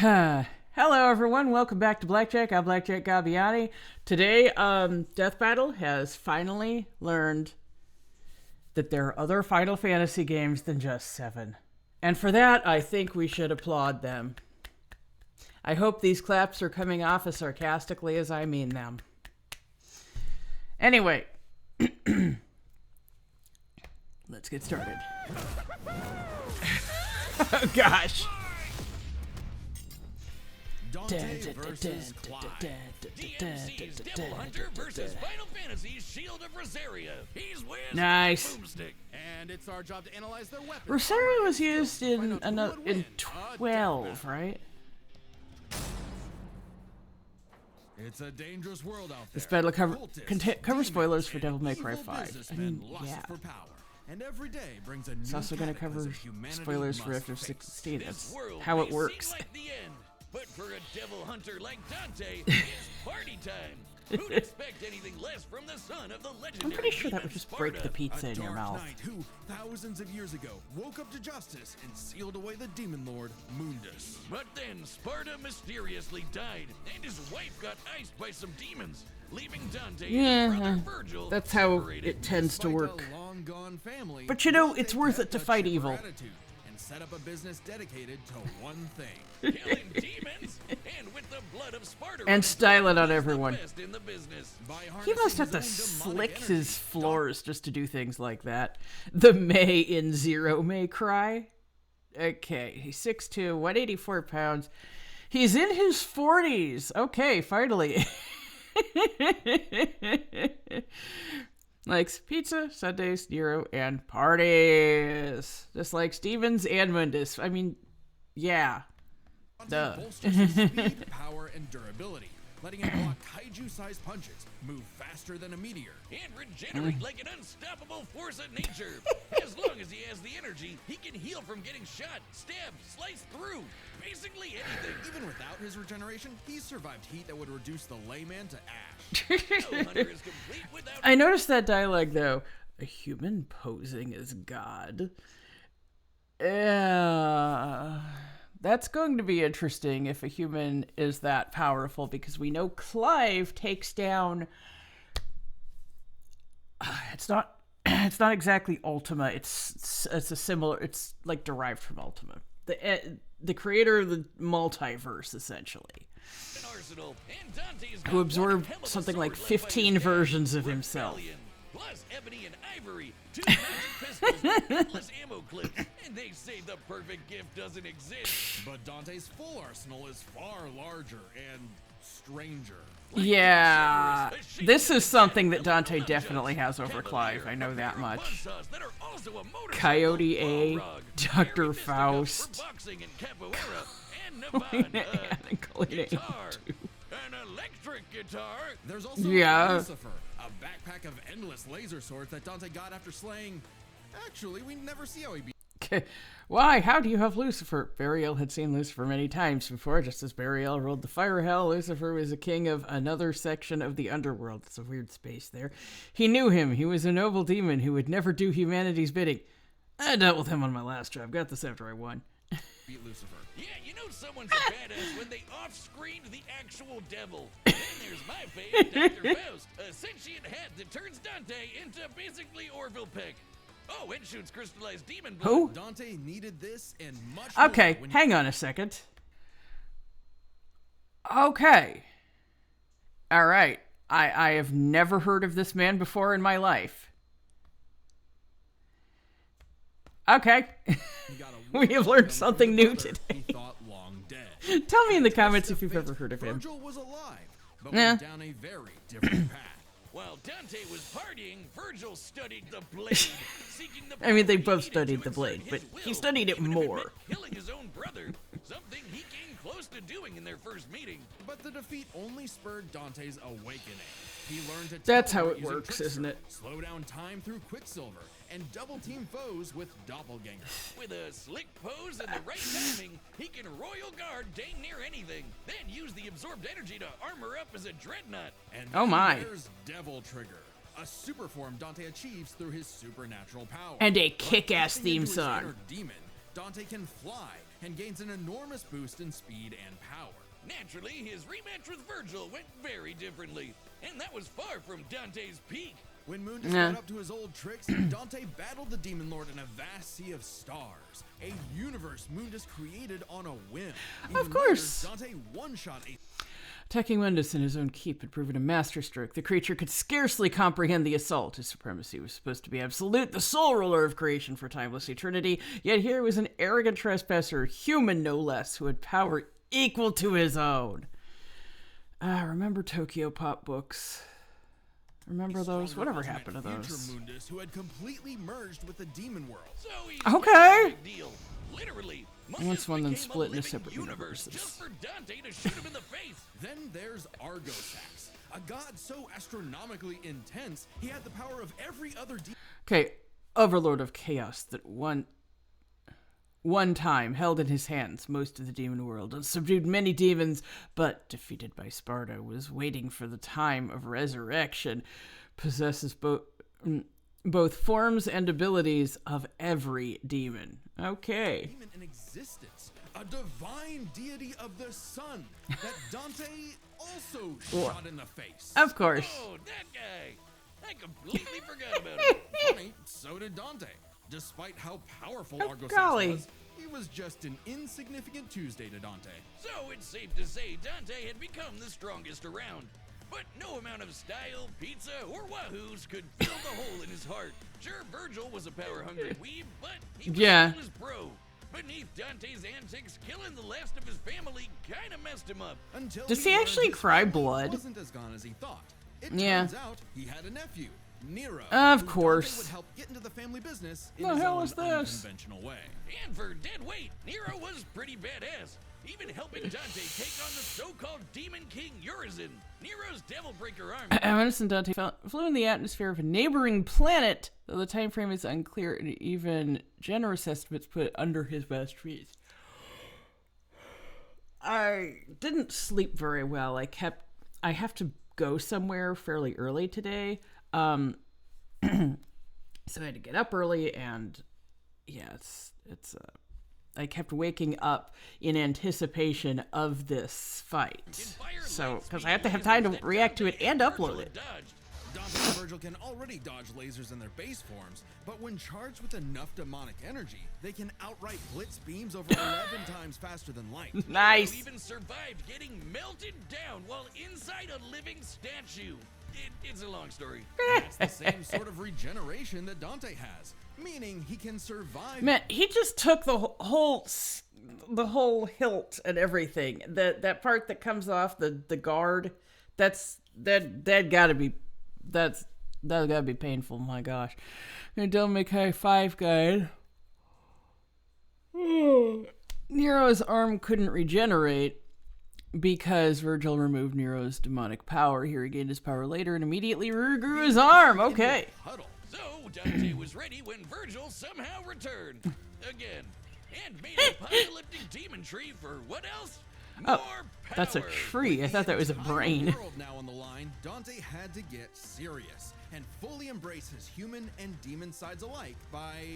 Hello everyone, welcome back to Blackjack. I'm Blackjack Gabbiani. Today, Death Battle has finally learned that there are other Final Fantasy games than just 7. And for that, I think we should applaud them. I hope these claps are coming off as sarcastically as I mean them. Anyway, let's get started. Oh gosh. Dante versus Clive. DMC's Devil Hunter versus Final Fantasy's Shield of Rosaria. He's with nice. Boomstick. And it's our job to analyze their weapons. Rosaria was used in 12, right? It's a dangerous world out there. This battle cover spoilers for Devil May Cry 5. I mean, yeah. For power. And every day brings a It's new also going to cover spoilers for FF16. That's how it works. Like the end, but for a devil hunter like Dante, it's party time. Who'd expect anything less from the son of the legendary I'm pretty sure that would demon just break the Sparta? pizza in your mouth. Knight who, thousands of years ago, woke up to justice and sealed away the demon lord, Mundus. But then Sparta mysteriously died, and his wife got iced by some demons, leaving Dante and his brother Virgil that's how separated. it tends to work. Despite a long-gone family, But you know, Dante it's worth kept it to a fight chip of evil. gratitude and set up a business dedicated to one thing. Killing demons, and with the blood of Sparta And style it on he's the everyone. best in the business. He must have to slick his floors just to do things like that. The May in Zero May Cry. Okay, he's 6'2", 184 pounds. He's in his 40s. Okay, finally. Likes pizza, Sundays, Nero, and parties. Just like Stevens and Mundus. I mean, yeah. Duh. Bolsters his speed, power, and durability, letting him block kaiju-sized punches, move faster than a meteor. And regenerate like an unstoppable force of nature. As long as he has the energy, he can heal from getting shot, stabbed, sliced through. Basically anything. Even without his regeneration, he's survived heat that would reduce the layman to ash. No hunter is complete without. I noticed that dialogue, though. A human posing as God. That's going to be interesting if a human is that powerful, because we know Clive takes down... It's not exactly Ultima. It's a similar... It's like derived from Ultima. The creator of the multiverse, essentially. Arsenal, and Dante's got Who absorbed one hell of a something like sword led by his 15 dad, versions of himself. Rebellion, plus ebony and ivory, 2 magic pistols with endless ammo clips, and they say the perfect gift doesn't exist. But Dante's full arsenal is far larger and stranger. Yeah, this is something that Dante definitely has over Clive. I know that much. Coyote A, Dr. Faust. And Colleen A, too. An electric guitar. There's also Lucifer, a backpack of endless laser swords that Dante got after slaying... Actually, we never see how he beat... Why? How do you have Lucifer? Burial had seen Lucifer many times before. Just as Burial ruled the fire hell, Lucifer was a king of another section of the underworld. It's a weird space there. He knew him. He was a noble demon who would never do humanity's bidding. I dealt with him on my last job. Got this after I won. Beat Lucifer. Yeah, you know someone's a badass when they off-screened the actual devil. Then there's my fave, Dr. Faust, a sentient hat that turns Dante into basically Orville Peck. Oh, and shoots crystallized demon blood. Who? Dante needed this and much Okay, more when hang on a second. Okay. All right. I have never heard of this man before in my life. Okay. We have learned something new today. He thought long dead. Tell me in the comments if you've ever heard of him. Virgil was alive, but Nah. went down a very different path. While Dante was partying, Virgil studied the blade, seeking the I mean, they power both he needed studied to the blade, exert but his he will, studied it even if more. meant killing his own brother, something he came close to doing in their first meeting. But the defeat only spurred Dante's awakening. He learned to That's how teleport it using works, Trickster, isn't it? slow down time through Quicksilver, and double-team foes with Doppelganger. With a slick pose and the right timing, he can royal guard dang near anything, then use the absorbed energy to armor up as a dreadnought. And Oh then my. there's Devil Trigger, a super form Dante achieves through his supernatural power. And a But kick-ass tapping theme into his song. inner demon, Dante can fly and gains an enormous boost in speed and power. Naturally, his rematch with Virgil went very differently, and that was far from Dante's peak. When Mundus got up to his old tricks, Dante battled the Demon Lord in a vast sea of stars, a universe Mundus created on a whim. Of course. Later, Dante one-shot a Attacking Mundus in his own keep had proven a masterstroke. The creature could scarcely comprehend the assault. His supremacy was supposed to be absolute, the sole ruler of creation for timeless eternity. Yet here was an arrogant trespasser, human no less, who had power equal to his own. Remember Tokyo Pop books? Remember those? Whatever happened to those? future Mundus who had completely merged with the demon world. So he's Okay. got a big deal. Literally, Once one, then became split into living separate universe universes. just for Dante to shoot him in the face. Then there's Argosax, a god so astronomically intense, he had the power of every other demon. Okay, Overlord of Chaos that one time held in his hands most of the demon world and subdued many demons, but defeated by Sparta, was waiting for the time of resurrection, possesses both forms and abilities of every demon. Okay. Demon in existence, a divine deity of the sun that Dante also shot in the face. Of course. Oh, that guy. I completely forgot about him. Funny, so did Dante. Despite how powerful Oh, Argosax golly. was, he was just an insignificant Tuesday to Dante. So it's safe to say Dante had become the strongest around. But no amount of style, pizza, or wahoos could fill the hole in his heart. Sure, Virgil was a power-hungry weeb, but he was Yeah. still his bro. Beneath Dante's antics, killing the last of his family kinda messed him up. Until Does he learned actually his cry family blood? Wasn't as gone as he thought. It Yeah. turns out he had a nephew, Nero. Of who course. Dante would help get into the family business in The his hell own is this? unconventional way. And for dead weight, Nero was pretty badass, even helping Dante take on the so-called Demon King Urizen. Nero's Devil Breaker army. Adonis and Dante flew in the atmosphere of a neighboring planet, though the time frame is unclear and even generous estimates put it under his best trees. I didn't sleep very well. I have to go somewhere fairly early today. So I had to get up early, and yeah, I kept waking up in anticipation of this fight. So, because I have to have time to react to it and upload it. Dante and Virgil can already dodge lasers in their base forms, but when charged with enough demonic energy, they can outright blitz beams over 11 times faster than light. Nice. Nero even survived getting melted down while inside a living statue. It's a long story. That's the same sort of regeneration that Dante has, meaning he can survive. Man, he just took the whole hilt and everything. That part that comes off the guard, that gotta be painful. My gosh, Don't Make High Five guide. Nero's arm couldn't regenerate because Virgil removed Nero's demonic power. He regained his power later and immediately regrew his arm. Okay. Huddle. So Dante was ready when Virgil somehow returned again and made an apocalyptic demon tree for what else? More power. That's a tree. I thought that was a brain. World now on the line, Dante had to get serious and fully embrace his human and demon sides alike by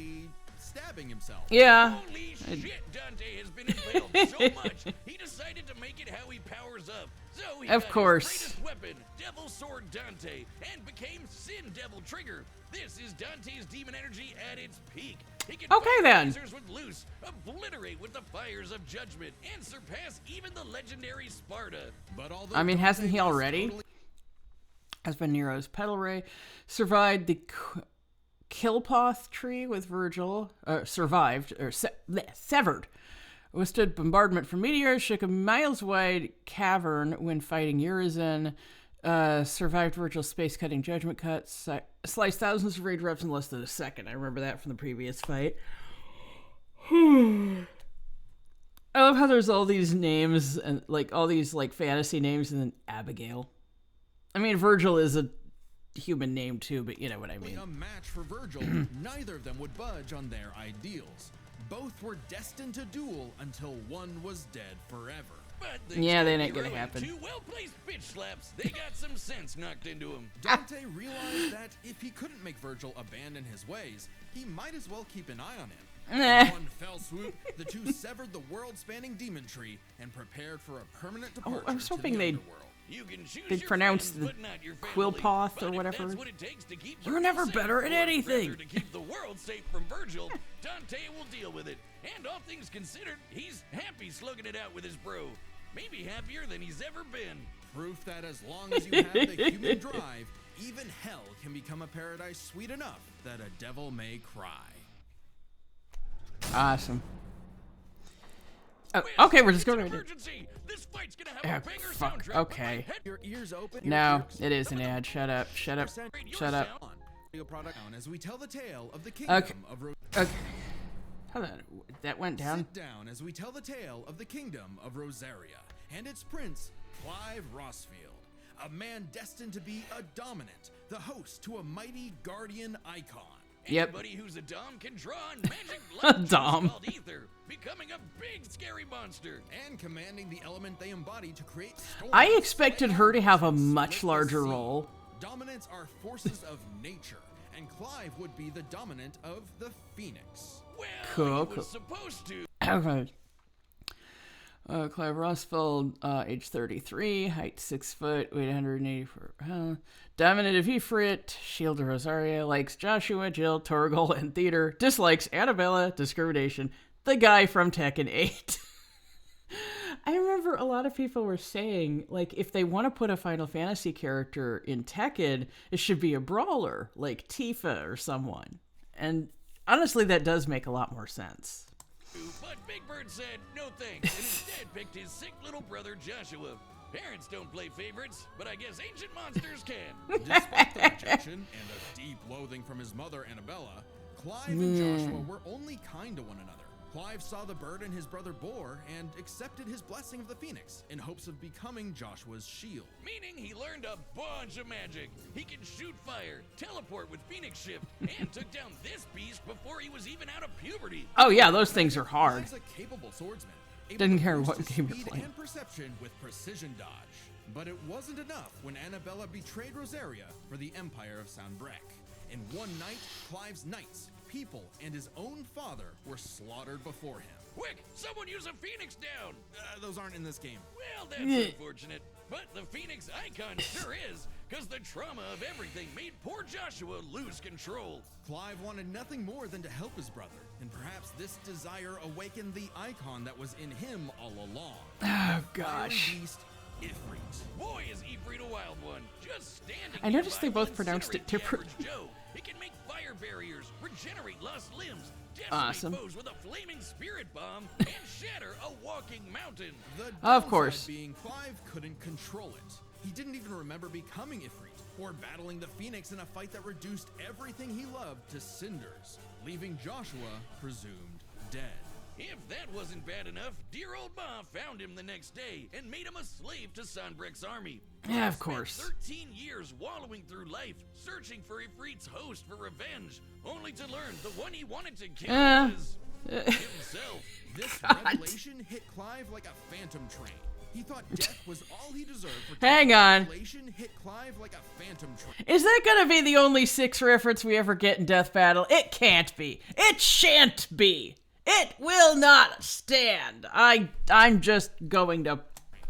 stabbing himself. Yeah. Holy shit, Dante has been impaled so much, he decided to make it how he powers up. So he Of got course. his greatest weapon, Devil Sword Dante, and became Sin Devil Trigger. This is Dante's demon energy at its peak. He can Okay, fire then. lasers with loose, obliterate with the fires of judgment, and surpass even the legendary Sparta. But although I mean, hasn't Dante he was already? totally- Has been Nero's petal ray, survived the Kilpoth tree with Virgil, severed, withstood bombardment from meteors, shook a miles-wide cavern when fighting Urizen, survived Virgil's space-cutting judgment cuts, sliced thousands of raid reps in less than a second. I remember that from the previous fight. I love how there's all these names, and all these fantasy names, and then Abigail. I mean, Virgil is a human name too, but you know what I mean. A match for Virgil, neither of them would budge on their ideals. Both were destined to duel until one was dead forever. But Yeah, that thanks ain't to gonna Nero and happen. 2 well-placed bitch slaps, they got some sense knocked into him. Dante realized that if he couldn't make Virgil abandon his ways, he might as well keep an eye on him. Eh. One fell swoop, the two severed the world-spanning demon tree and prepared for a permanent departure I was to hoping the they'd- underworld. You can choose They'd your pronounce friends, the but not your Quillpoth family. or But if whatever. that's what it takes to keep You're Virgil never safe, better at or anything. rather to keep the world safe from Virgil, Dante will deal with it. And all things considered, he's happy slugging it out with his bro. Maybe happier than he's ever been. Proof that as long as you have the human drive, even hell can become a paradise sweet enough that a devil may cry. Awesome. Oh, Whiz, okay, we're just it's going an right in. emergency. This fight's gonna have Oh, a banger fuck, soundtrack. okay. But my Your ears open. No, ears it is an ad. Shut up. Shut up. Shut up. on. Audio product on as we tell the tale of the kingdom Okay. of Okay. Hold on. That went down. Sit down as we tell the tale of the kingdom of Rosaria and its prince, Clive Rossfield, a man destined to be a dominant, the host to a mighty guardian icon. Yep. Anybody who's a dom can draw on magic light juice Dom. called ether, becoming a big scary monster. And commanding the element they embody to create storms. I expected her to have a and much split the larger sea. role. Dominants are forces of nature, and Clive would be the dominant of the Phoenix. Well, Cool, he cool. was supposed to. Okay. Clive Rossfield, age 33, height 6 foot, weight 184 pounds. Dominant of Ifrit, Shield of Rosaria, likes Joshua, Jill, Torgal, and theater. Dislikes Annabella, discrimination, the guy from Tekken 8. I remember a lot of people were saying, like, if they want to put a Final Fantasy character in Tekken, it should be a brawler, like Tifa or someone. And honestly, that does make a lot more sense. But Big Bird said no thanks and instead picked his sick little brother Joshua. Parents don't play favorites, but I guess ancient monsters can. Despite the rejection and a deep loathing from his mother, Annabella, Clive and Joshua were only kind to one another. Clive saw the burden his brother bore and accepted his blessing of the Phoenix in hopes of becoming Joshua's shield. Meaning he learned a bunch of magic. He can shoot fire, teleport with Phoenix Shift, and took down this beast before he was even out of puberty. Oh yeah, those things are hard. Clive's a capable swordsman. able Didn't to care boost what his game you're speed playing. and perception with precision dodge. But it wasn't enough when Annabella betrayed Rosaria for the Empire of Sanbreque. In one night, Clive's knights, people, and his own father were slaughtered before him. Quick, someone use a Phoenix down! Those aren't in this game. Well, that's unfortunate. But the Phoenix icon sure is, because the trauma of everything made poor Joshua lose control. Clive wanted nothing more than to help his brother, and perhaps this desire awakened the icon that was in him all along. Oh, The fiery gosh. beast, Ifrit. Boy, is Ifrit a wild one. Just standing I noticed nearby they both will pronounced it incinerate the different. average Joe. It can make fire barriers, regenerate lost limbs, decimate Awesome. foes with a flaming spirit bomb, and shatter a walking mountain. The Of downside course. being Clive couldn't control it. He didn't even remember becoming Ifrit or battling the Phoenix in a fight that reduced everything he loved to cinders, leaving Joshua presumed dead. If that wasn't bad enough, dear old Ma found him the next day and made him a slave to Sanbreque's army. Yeah, of Spent course. 13 years wallowing through life, searching for Ifrit's host for revenge, only to learn the one he wanted to kill was himself. This revelation hit Clive like a phantom train. He thought death was all he deserved for Hang on. revelation hit Clive like a phantom train. Is that gonna be the only 6 reference we ever get in Death Battle? It can't be. It shan't be. It will not stand. I'm just going to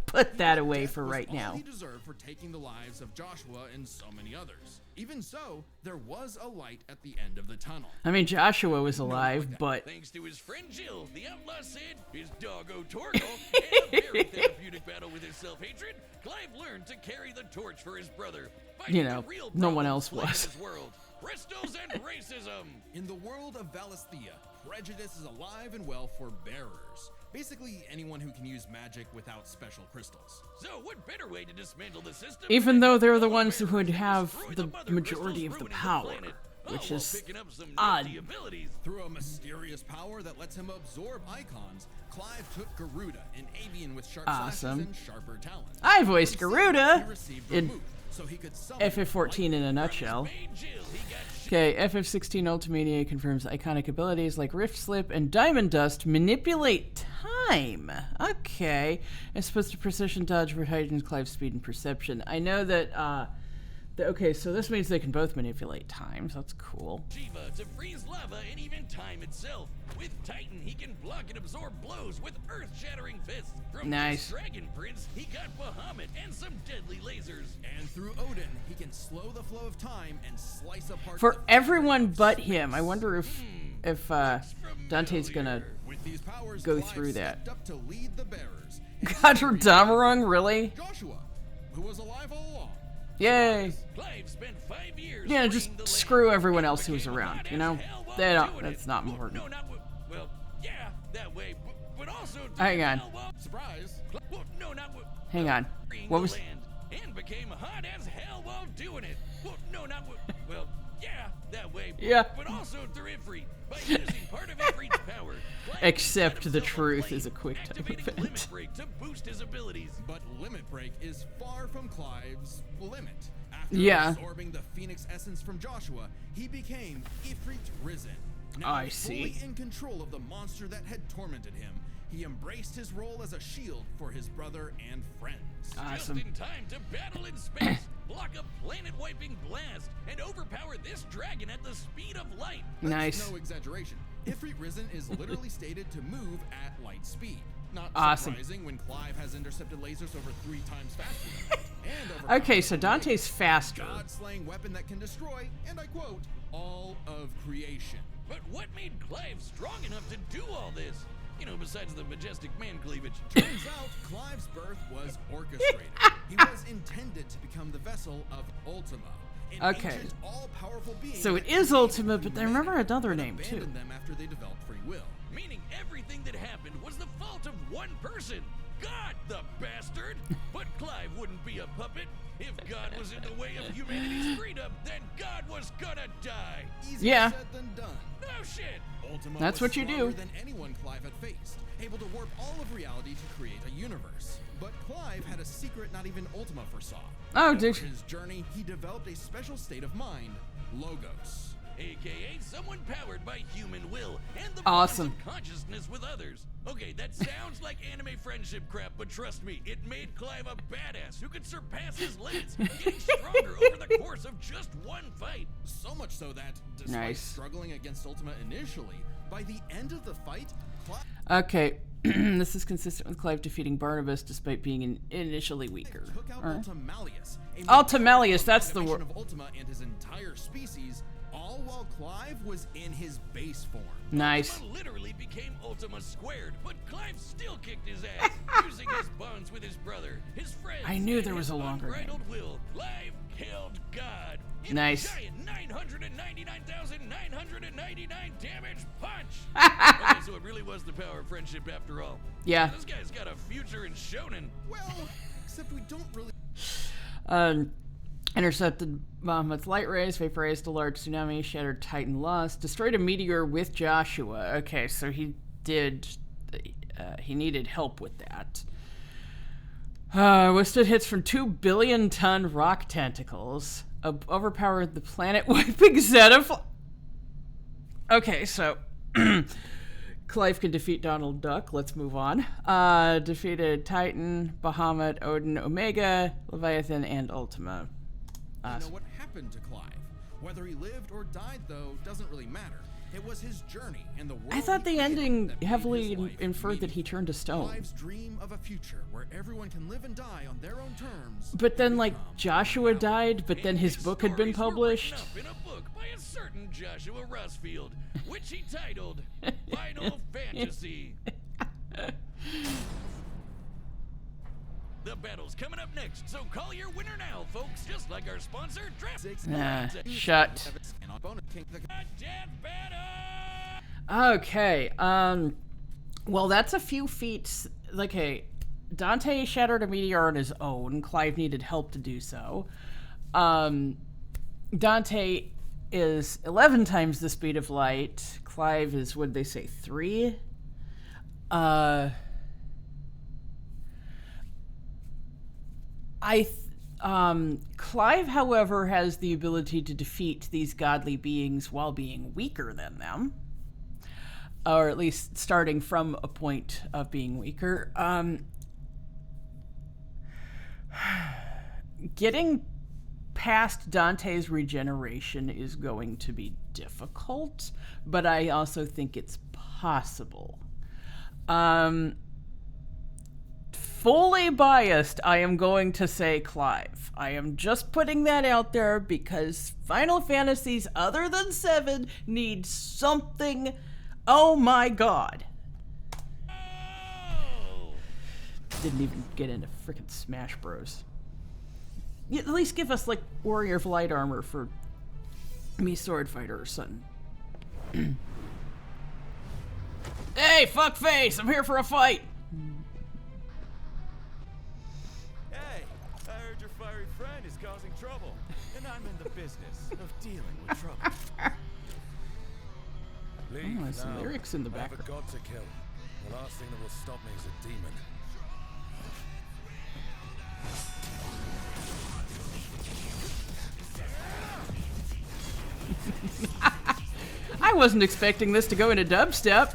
put that away Death for was right all now. he deserved for taking the lives of Joshua and so many others. Even so, there was a light at the end of the tunnel. I mean, Joshua was alive, but Thanks to his friend Jill, the outlaw Sid, his doggo Torgal, and a very therapeutic battle with his self-hatred, Clive learned to carry the torch for his brother. fighting You know, the real no one problems else plaguing was. his world. Restos and racism. In the world of Valisthea, prejudice is alive and well for bearers. Basically, anyone who can use magic without special crystals. So what better way to dismantle the system? even than though to they're the follow ones who bearers would and have destroy the mother majority crystals of the ruining power, planet, which while is picking up some odd. nifty abilities. Through a mysterious power that lets him absorb icons, Clive took Garuda, an avian with sharp Awesome. slashes and sharper talons. I voiced Instead, Garuda he received in Vermouth, so he could summon FF14 in a nutshell. Made Jill, he got Okay, FF16 Ultimania confirms iconic abilities like Rift Slip and Diamond Dust manipulate time. Okay. It's supposed to precision dodge for heightens Clive's speed and perception. I know that Okay, so this means they can both manipulate time, so that's cool. Shiva to freeze lava and even time itself. With Titan, he can block and absorb blows with earth-shattering fists. From Nice. this Dragon Prince, he got Bahamut and some deadly lasers. And through Odin, he can slow the flow of time and slice apart For the everyone fabric of but space. him. I wonder if Dante's gonna With these powers, go Clive through that. stepped up to lead the bearers. God, Damarung, really? Joshua, who was alive all along. Yay! Clive spent 5 years. Yeah, freeing just the land screw everyone and else who's became around, hot you as know? hell while They don't, doing that's it. not Well, important. No, not well, yeah, that way, but also. Hang on. Surprise. Well, no, not Hang on. freeing What the was... land and became hot as hell while doing it. Well, no, not well, yeah, that way. Yeah. But also through Ifrit by using part of Ifrit's power. Clive Except set the himself truth aflame, is a quick time activating event. Limit Break to boost his abilities. But Limit Break is far from Clive's limit. After Yeah. absorbing the Phoenix essence from Joshua, he became Ifrit Risen. Now I see. fully in control of the monster that had tormented him, he embraced his role as a shield for his brother and friends. Awesome. Just in time to battle in space, block a planet-wiping blast, and overpower this dragon at the speed of light. That's Nice. no exaggeration. Ifrit Risen is literally stated to move at light speed. Not Awesome. surprising when Clive has intercepted lasers over 3 times faster than him. And overpowered Okay, so the Dante's faster. God-slaying weapon that can destroy, and I quote, all of creation. But what made Clive strong enough to do all this? You know, besides the majestic man cleavage. Turns out, Clive's birth was orchestrated. He was intended to become the vessel of Ultima, an Okay. ancient, all-powerful being. So it that is created Ultima, but I remember humanity, another but name, too. abandoned them after they developed free will. Meaning everything that happened was the fault of one person. God, the bastard! But Clive wouldn't be a puppet. If God was in the way of humanity's freedom, then God was gonna die. Easier Yeah. said than done. No shit. Ultima That's was what you stronger do. than anyone Clive had faced, able to warp all of reality to create a universe. But Clive had a secret not even Ultima foresaw. Oh, Over did his journey, he developed a special state of mind, Logos. AKA someone powered by human will and the Awesome. bonds of consciousness with others. Okay, that sounds like anime friendship crap, but trust me, it made Clive a badass who could surpass his limits, getting stronger over the course of just one fight. So much so that, despite Nice. struggling against Ultima initially, by the end of the fight, Clive Okay, this is consistent with Clive defeating Barnabas despite being initially weaker. took out Alright. Ultimalius, a Ultimalius, that's the amalgamation word. of Ultima and his entire species, all while Clive was in his base form. Nice. Ultima literally became Ultima squared, but Clive still kicked his ass, using his bonds with his brother, his friends. I knew and there was his a longer name. unbridled will. Clive killed God. In Nice. A giant 999,999 damage punch. Okay, so it really was the power of friendship after all. Yeah. This guy's got a future in shonen. Well, except we don't really. Intercepted Bahamut's light rays, vaporized a large tsunami, shattered Titan Lost, destroyed a meteor with Joshua. Okay, so he did. He needed help with that. Withstood hits from 2 billion ton rock tentacles. Overpowered the planet wiping Xenoph. Okay, so. Clive can defeat Donald Duck. Let's move on. Defeated Titan, Bahamut, Odin, Omega, Leviathan, and Ultima. You know what happened to Clive. Whether he lived or died, though, doesn't really matter. It was his journey and the world. I thought he the created ending that made heavily his life inferred that he turned to stone. Clive's dream of a future where everyone can live and die on their own terms. But then, like, become Joshua reality. died, but then his book had been Stories were written published. up in a book by a certain Joshua Rusfield, which he titled Final Fantasy. The battle's coming up next, so call your winner now, folks. Just like our sponsor, Draft. Shut. And on bonus king, the Death Battle! Okay, well, that's a few feats. Okay, Dante shattered a meteor on his own. Clive needed help to do so. Dante is 11 times the speed of light. Clive is, what did they say, 3? Clive, however, has the ability to defeat these godly beings while being weaker than them. Or at least starting from a point of being weaker. Getting past Dante's regeneration is going to be difficult, but I also think it's possible. Fully biased, I am going to say Clive. I am just putting that out there because Final Fantasies other than 7 need something. Oh my god. Didn't even get into freaking Smash Bros. At least give us like Warrior of Light Armor for me Sword Fighter or something. Hey, fuckface! I'm here for a fight! Hey, I heard your fiery friend is causing trouble, and I'm in the business of dealing with trouble. Oh, there's some lyrics in the I have a background. god to kill. The last thing that will stop me is a demon. I wasn't expecting this to go into dubstep.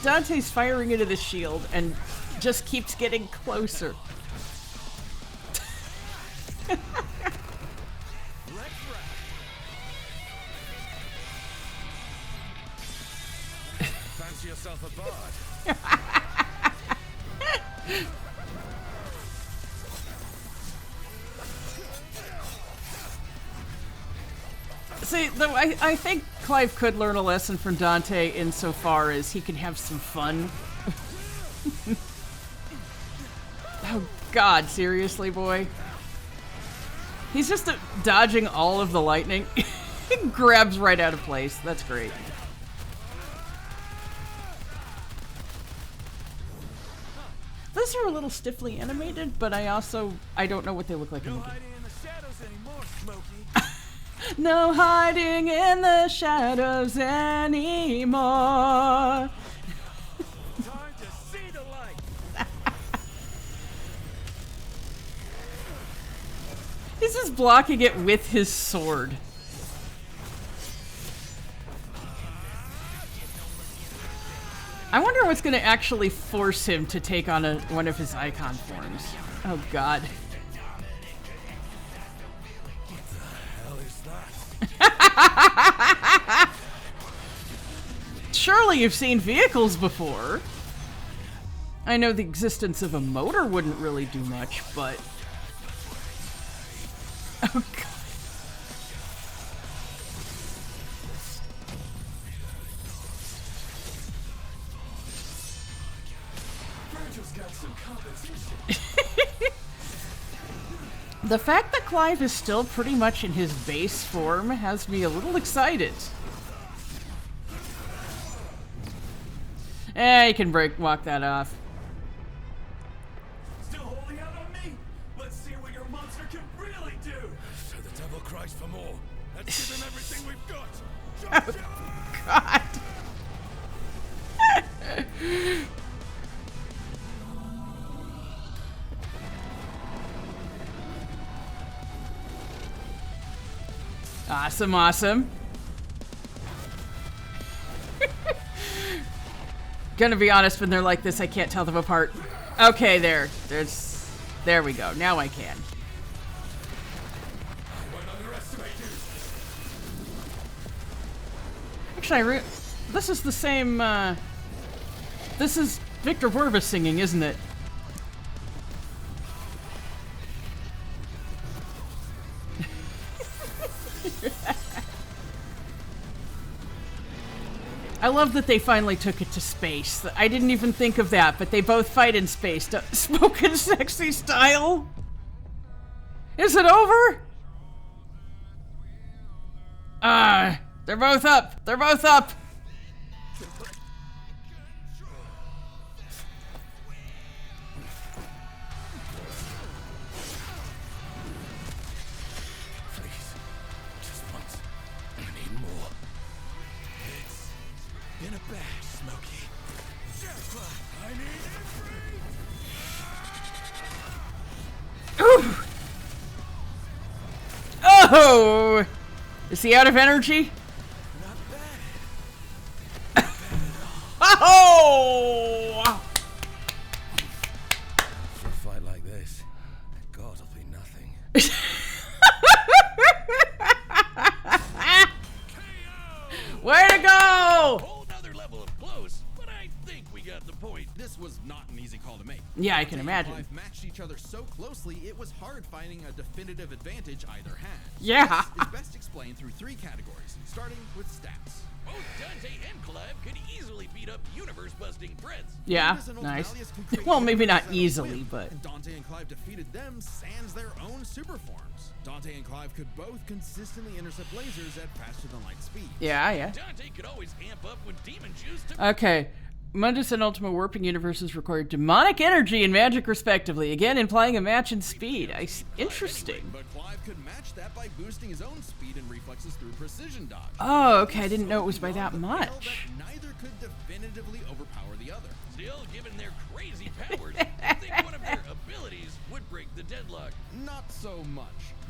Dante's firing into the shield and just keeps getting closer. Fancy yourself a bard? See, though, I think Clive could learn a lesson from Dante insofar as he can have some fun. Oh god, seriously, boy? He's just dodging all of the lightning. He grabs right out of place. That's great. Those are a little stiffly animated, but I don't know what they look like in the game. Hiding in the shadows anymore, Smokey. No hiding in the shadows anymore. Time to see the light. He's just blocking it with his sword. I wonder what's going to actually force him to take on one of his icon forms. Oh god. Hell is that? Surely you've seen vehicles before. I know the existence of a motor wouldn't really do much, but... Oh god. Virgil's got some competition. The fact that Clive is still pretty much in his base form has me a little excited. You can walk that off. Still holding out on me? Let's see what your monster can really do. So the devil cries for more. Let's give him everything we've got. God. Awesome, awesome. Gonna be honest, when they're like this, I can't tell them apart. Okay, there we go. Now I can. Actually, this is the same, this is Victor Borba singing, isn't it? I love that they finally took it to space. I didn't even think of that, but they both fight in space. Smoking sexy style? Is it over? They're both up. They're both up. Please. Just once. I need more. It's been a bash, Smokey. I need Ooh. Oh! Is he out of energy? not bad. Oh! For a fight like this, God will be nothing. Way to go! Whole nother level of close, but I think we got the point. This was not an easy call to make. Yeah, I can Dante and imagine. Clive matched each other so closely, it was hard finding a definitive advantage either had. Yeah. This is best explained through 3 categories, starting with stats. Both Dante and Clive could easily beat up universe-busting threats. Yeah, Clive and nice. Oldmalius can create Well, maybe not universes that'll easily, win, but... and Dante and Clive defeated them sans their own super forms. Dante and Clive could both consistently intercept lasers at faster-than-light speed. Yeah, yeah. Dante could always amp up with demon juice to Okay. Mundus and Ultima warping universes require demonic energy and magic respectively, again implying a match in speed. Interesting. But Clive could match that by boosting his own speed and reflexes through precision dodge. Oh, okay, I didn't know it was by So that beyond the pale much. that neither could definitively overpower the other. Still, given their crazy powers, I think one of their abilities would break the deadlock. Not so much.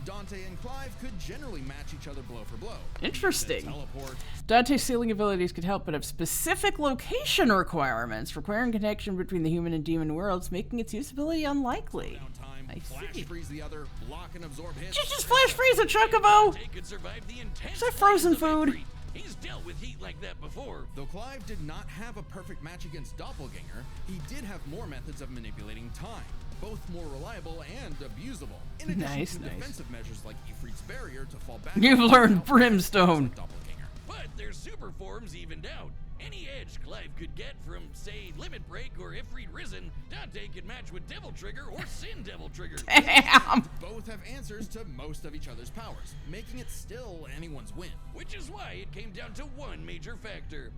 Dante and Clive could generally match each other blow for blow. Interesting. Teleport. Dante's sealing abilities could help, but have specific location requirements, requiring connection between the human and demon worlds, making its usability unlikely. Downtime, I flash see. freeze the other, block and absorb hits. Just flash freeze a chocobo! Dante could survive the intense Is that frozen flames of food? Ifrit. He's dealt with heat like that before. Though Clive did not have a perfect match against Doppelganger, he did have more methods of manipulating time, both more reliable and abusable. In addition Nice, to nice. defensive measures like Ifrit's barrier to fall back. You've on learned without Brimstone. Doppelganger. But their super forms evened out. Any edge Clive could get from, say, Limit Break or Ifrit Risen, Dante could match with Devil Trigger or Sin Devil Trigger. Damn! Both have answers to most of each other's powers, making it still anyone's win. Which is why it came down to one major factor.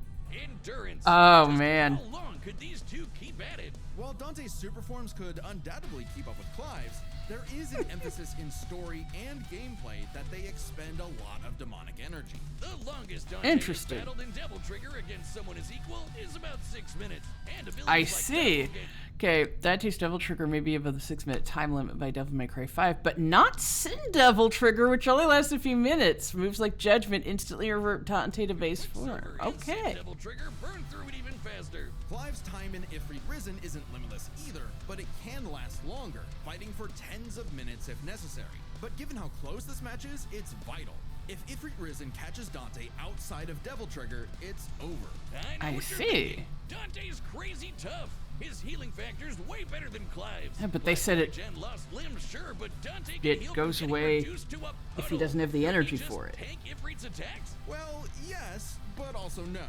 Endurance. Oh, Just man. How long could these two keep at it? While Dante's super forms could undoubtedly keep up with Clive's, there is an emphasis in story and gameplay that they expend a lot of demonic energy. The longest Dante has Interesting. battled in Devil Trigger against someone his equal is about 6 minutes. And abilities I like see. Doppelganger- Okay, Dante's Devil Trigger may be above the 6-minute time limit by Devil May Cry 5, but not Sin Devil Trigger, which only lasts a few minutes. Moves like Judgment instantly revert Dante to base form. Server and Sin Okay. Devil Trigger burn through it even faster. Clive's time in Ifrit Risen isn't limitless either, but it can last longer, fighting for tens of minutes if necessary. But given how close this match is, it's vital. If Ifrit Risen catches Dante outside of Devil Trigger, it's over. I I know what you're see. thinking. Dante's crazy tough. His healing factor's way better than Clive's. Yeah, but they said it- Clive lost limbs, sure, but Dante can it heal goes from getting away reduced to a if he puddle. doesn't have the Could he energy just for it. Tank Ifrit's attacks? Well, yes, but also no.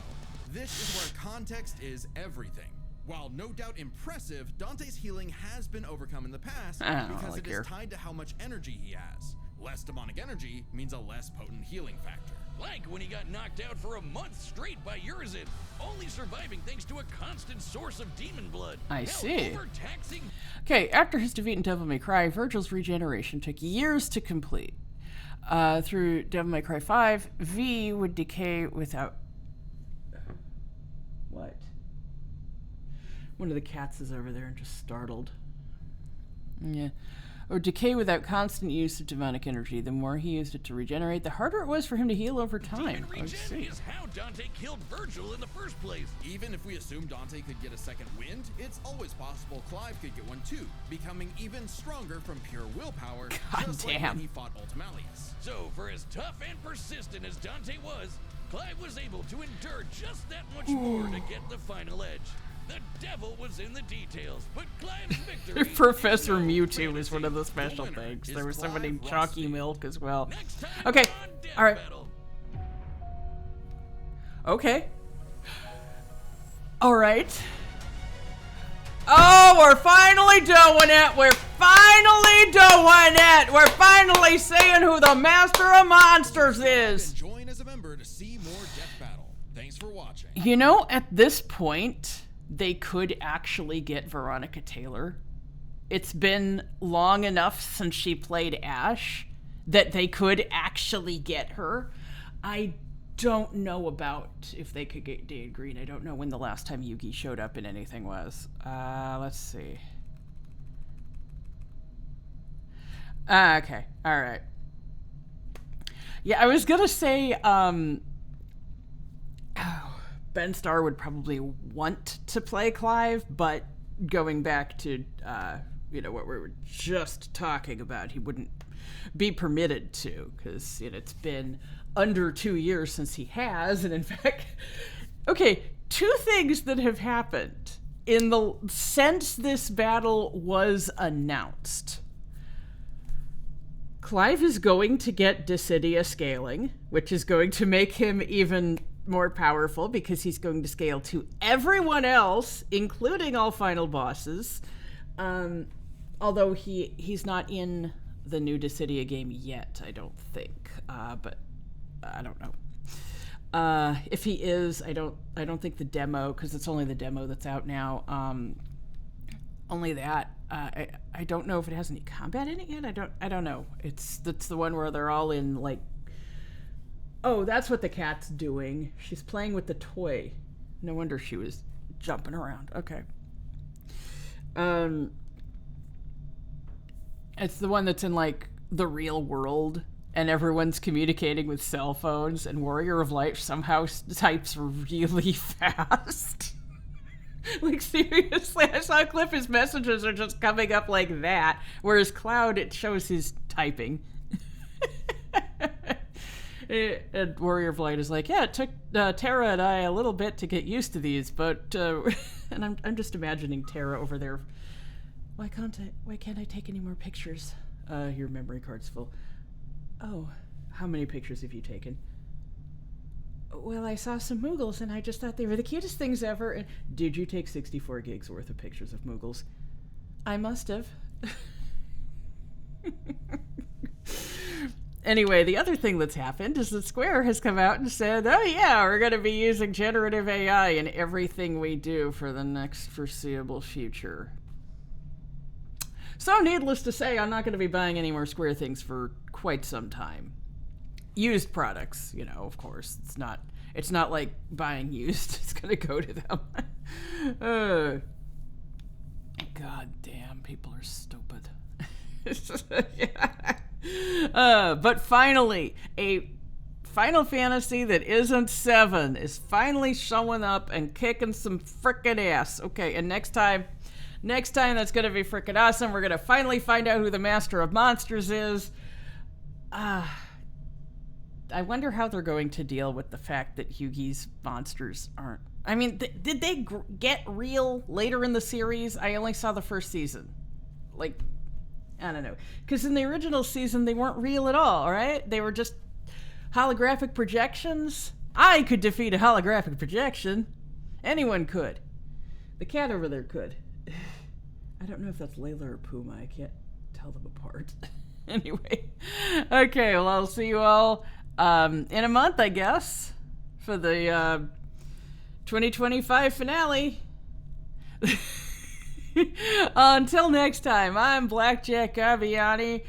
This is where context is everything. While no doubt impressive, Dante's healing has been overcome in the past I don't because like it is your- tied to how much energy he has. Less demonic energy means a less potent healing factor. Like when he got knocked out for a month straight by Urizen, only surviving thanks to a constant source of demon blood. I Hell, see. Overtaxing. Okay, after his defeat in Devil May Cry, Virgil's regeneration took years to complete. Through Devil May Cry 5, V would decay without... What? One of the cats is over there and just startled. Yeah. Or decay without constant use of demonic energy. The more he used it to regenerate, the harder it was for him to heal over time. Demon I regen see. is how Dante killed Virgil in the first place. Even if we assume Dante could get a second wind, it's always possible Clive could get one too, becoming even stronger from pure willpower, God just like damn. when he fought Ultimalius. So, for as tough and persistent as Dante was, Clive was able to endure just that much more to get the final edge. The devil was in the details, but Clive's victory... Professor is no Mewtwo was one of the fantasy. special winner things. is There was somebody Clive Chalky Rusty. Milk as well. Next time Okay, on Death all right. Battle. Okay. All right. Oh, we're finally doing it. We're finally doing it. We're finally seeing who the master of monsters is. And join as a member to see more Death Battle. Thanks for watching. You know, at this point, they could actually get Veronica Taylor. It's been long enough since she played Ash that they could actually get her. I don't know about if they could get Dade Green. I don't know when the last time Yugi showed up in anything was. Let's see. Okay. All right. Yeah, I was gonna say, Ben Starr would probably want to play Clive, but going back to what we were just talking about, he wouldn't be permitted to, because it's been under 2 years since he has. And in fact, okay, 2 things that have happened since this battle was announced. Clive is going to get Dissidia scaling, which is going to make him even more powerful because he's going to scale to everyone else, including all final bosses. Although he's not in the new Dissidia game yet, I don't think. But I don't know. If he is, I don't think the demo, because it's only the demo that's out now. Only that. I don't know if it has any combat in it yet. I don't know. That's the one where they're all in like. Oh, that's what the cat's doing. She's playing with the toy. No wonder she was jumping around. Okay. It's the one that's in like the real world, and everyone's communicating with cell phones, and Warrior of Light somehow types really fast. Like, seriously, I saw a clip, his messages are just coming up like that, whereas Cloud, it shows his typing. And Warrior of Light is like, yeah, it took Terra and I a little bit to get used to these, but and I'm just imagining Terra over there. Why can't I take any more pictures? Your memory card's full. Oh, how many pictures have you taken? Well, I saw some Moogles and I just thought they were the cutest things ever. And did you take 64 gigs worth of pictures of Moogles? I must have. Anyway, the other thing that's happened is that Square has come out and said, oh yeah, we're going to be using generative AI in everything we do for the next foreseeable future. So needless to say, I'm not going to be buying any more Square things for quite some time. Used products, of course. It's not like buying used. It's going to go to them. God damn, people are stupid. Yeah. But finally, a Final Fantasy that isn't 7 is finally showing up and kicking some frickin' ass. Okay, and next time that's going to be frickin' awesome. We're going to finally find out who the Master of Monsters is. I wonder how they're going to deal with the fact that Yugi's monsters aren't... I mean, did they get real later in the series? I only saw the first season. Like, I don't know. Because in the original season, they weren't real at all, right? They were just holographic projections. I could defeat a holographic projection. Anyone could. The cat over there could. I don't know if that's Layla or Puma. I can't tell them apart. Anyway. Okay, well, I'll see you all in a month, I guess, for the 2025 finale. Until next time, I'm Blackjack Gaviani,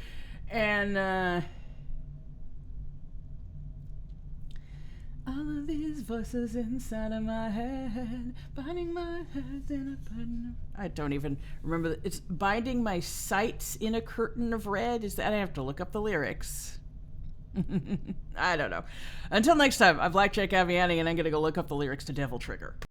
and all of these voices inside of my head, binding my head in a button. I don't even remember. It's binding my sights in a curtain of red. Is that? I have to look up the lyrics. I don't know. Until next time, I'm Blackjack Gaviani, and I'm going to go look up the lyrics to Devil Trigger.